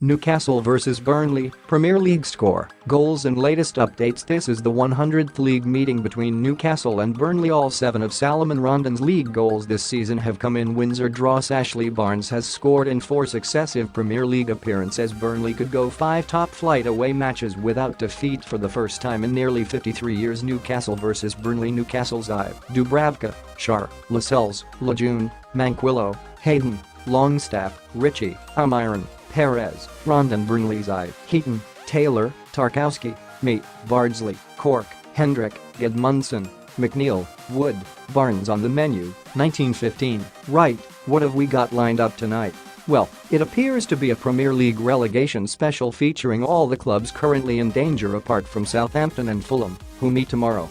Newcastle vs Burnley, Premier League score, goals and latest updates. This is the 100th league meeting between Newcastle and Burnley. All 7 of Salomon Rondon's league goals this season have come in wins or draws. Ashley Barnes has scored in 4 successive Premier League appearances. Burnley could go 5 top-flight away matches without defeat for the first time in nearly 53 years. Newcastle vs Burnley. Newcastle's Ive, Dubravka, Schär, Lascelles, Lejeune, Manquillo, Hayden, Longstaff, Ritchie, Almiron, Perez, Rondon. Burnley's Ive, Heaton, Taylor, Tarkowski, Meat, Bardsley, Cork, Hendrick, Edmundson, McNeil, Wood, Barnes. On the menu, 1915. Right, what have we got lined up tonight? Well, it appears to be a Premier League relegation special featuring all the clubs currently in danger apart from Southampton and Fulham, who meet tomorrow.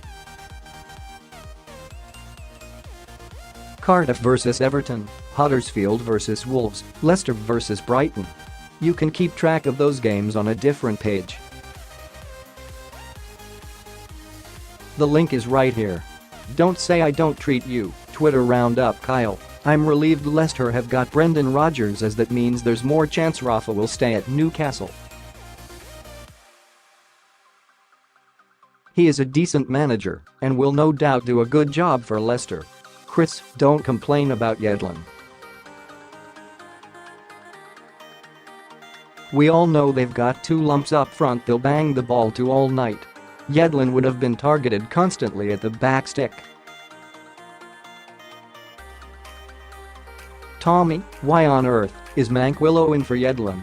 Cardiff vs Everton, Huddersfield vs Wolves, Leicester vs Brighton. You can keep track of those games on a different page. The link is right here. Don't say I don't treat you. Twitter roundup. Kyle, I'm relieved Leicester have got Brendan Rodgers, as that means there's more chance Rafa will stay at Newcastle. He is a decent manager and will no doubt do a good job for Leicester. Chris, don't complain about Yedlin. We all know they've got 2 lumps up front they'll bang the ball to all night. Yedlin would have been targeted constantly at the back stick. Tommy, why on earth is Manquillo in for Yedlin?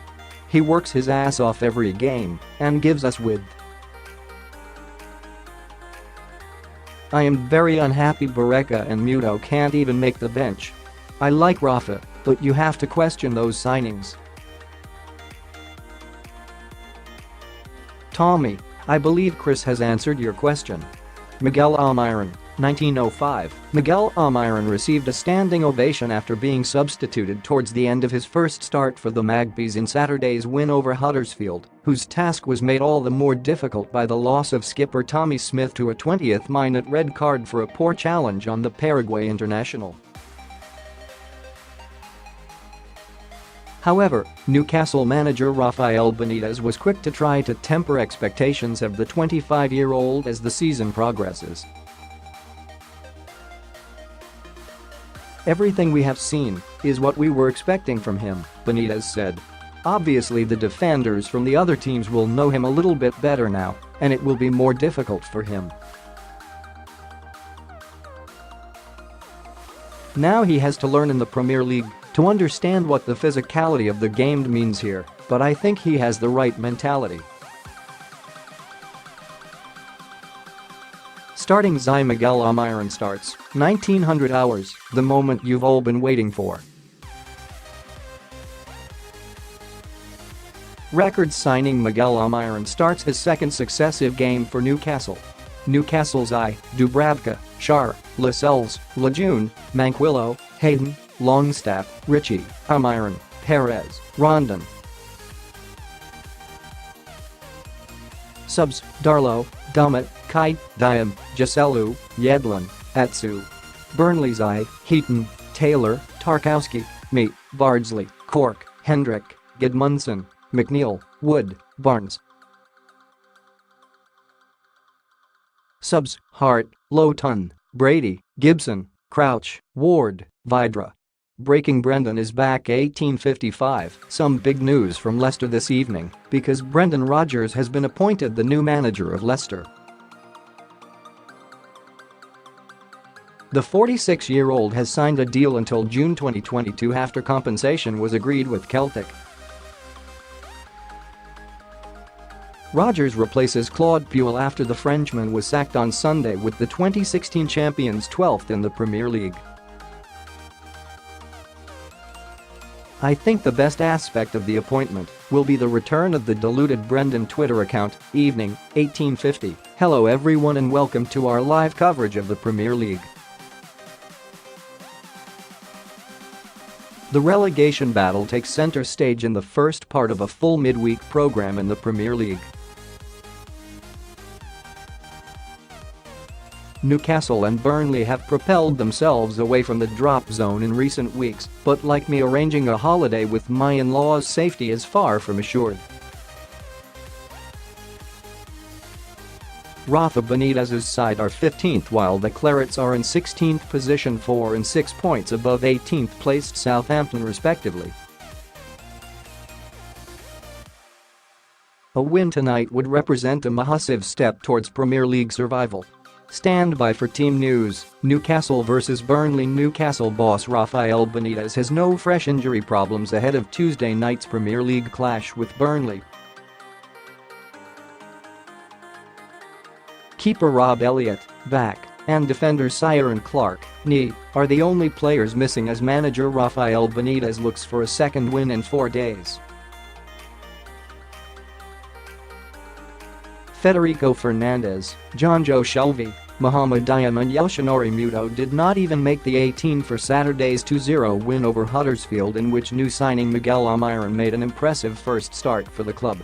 He works his ass off every game and gives us width. I am very unhappy Barreca and Muto can't even make the bench. I like Rafa, but you have to question those signings. Tommy, I believe Chris has answered your question. Miguel Almiron, 1905. Miguel Almiron received a standing ovation after being substituted towards the end of his first start for the Magpies in Saturday's win over Huddersfield, whose task was made all the more difficult by the loss of skipper Tommy Smith to a 20th-minute red card for a poor challenge on the Paraguay international. However, Newcastle manager Rafael Benitez was quick to try to temper expectations of the 25-year-old as the season progresses. Everything we have seen is what we were expecting from him, Benitez said. Obviously the defenders from the other teams will know him a little bit better now, and it will be more difficult for him. Now he has to learn in the Premier League to understand what the physicality of the game means here, but I think he has the right mentality. Starting Miguel Almiron starts, 1900 hours, the moment you've all been waiting for. Record signing Miguel Almiron starts his 2nd successive game for Newcastle. Newcastle's Ive, Dubravka, Schär, Lascelles, Lejeune, Manquillo, Hayden, Longstaff, Ritchie, Almiron, Perez, Rondon. Subs: Darlow, Dummett, Kite, Diam, Joselu, Yedlin, Atsu. Burnley's Ive, Heaton, Taylor, Tarkowski, Meat, Bardsley, Cork, Hendrick, Edmundson, McNeil, Wood, Barnes. Subs: Hart, Lowton, Brady, Gibson, Crouch, Ward, Vidra. Breaking: Brendan is back 1855. Some big news from Leicester this evening because Brendan Rodgers has been appointed the new manager of Leicester. The 46-year-old has signed a deal until June 2022 after compensation was agreed with Celtic. Rodgers replaces Claude Puel after the Frenchman was sacked on Sunday, with the 2016 champions 12th in the Premier League. I think the best aspect of the appointment will be the return of the diluted Brendan Twitter account, evening, 1850. Hello everyone and welcome to our live coverage of the Premier League. The relegation battle takes center stage in the first part of a full midweek program in the Premier League. Newcastle and Burnley have propelled themselves away from the drop zone in recent weeks, but like me, arranging a holiday with my in-laws' safety is far from assured. Rafa Benitez's side are 15th while the Clarets are in 16th position, 4 and 6 points above 18th placed Southampton respectively. A win tonight would represent a massive step towards Premier League survival. Stand by for team news. Newcastle vs Burnley. Newcastle boss Rafael Benitez has no fresh injury problems ahead of Tuesday night's Premier League clash with Burnley. Keeper Rob Elliott, back, and defender Ciaran Clark, knee, are the only players missing as manager Rafael Benitez looks for a second win in 4 days. Federico Fernandez, Jonjo Shelvey, Mohamed Diam and Yoshinori Muto did not even make the 18 for Saturday's 2-0 win over Huddersfield, in which new signing Miguel Almiron made an impressive first start for the club.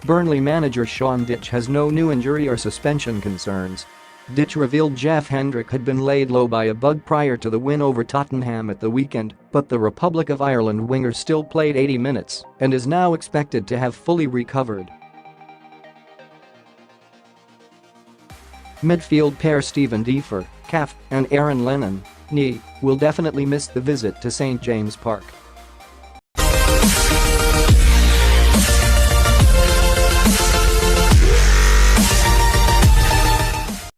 Burnley manager Sean Dyche has no new injury or suspension concerns. Dyche revealed Jeff Hendrick had been laid low by a bug prior to the win over Tottenham at the weekend, but the Republic of Ireland winger still played 80 minutes and is now expected to have fully recovered. Midfield pair Stephen Defer, calf, and Aaron Lennon, knee, will definitely miss the visit to St James Park.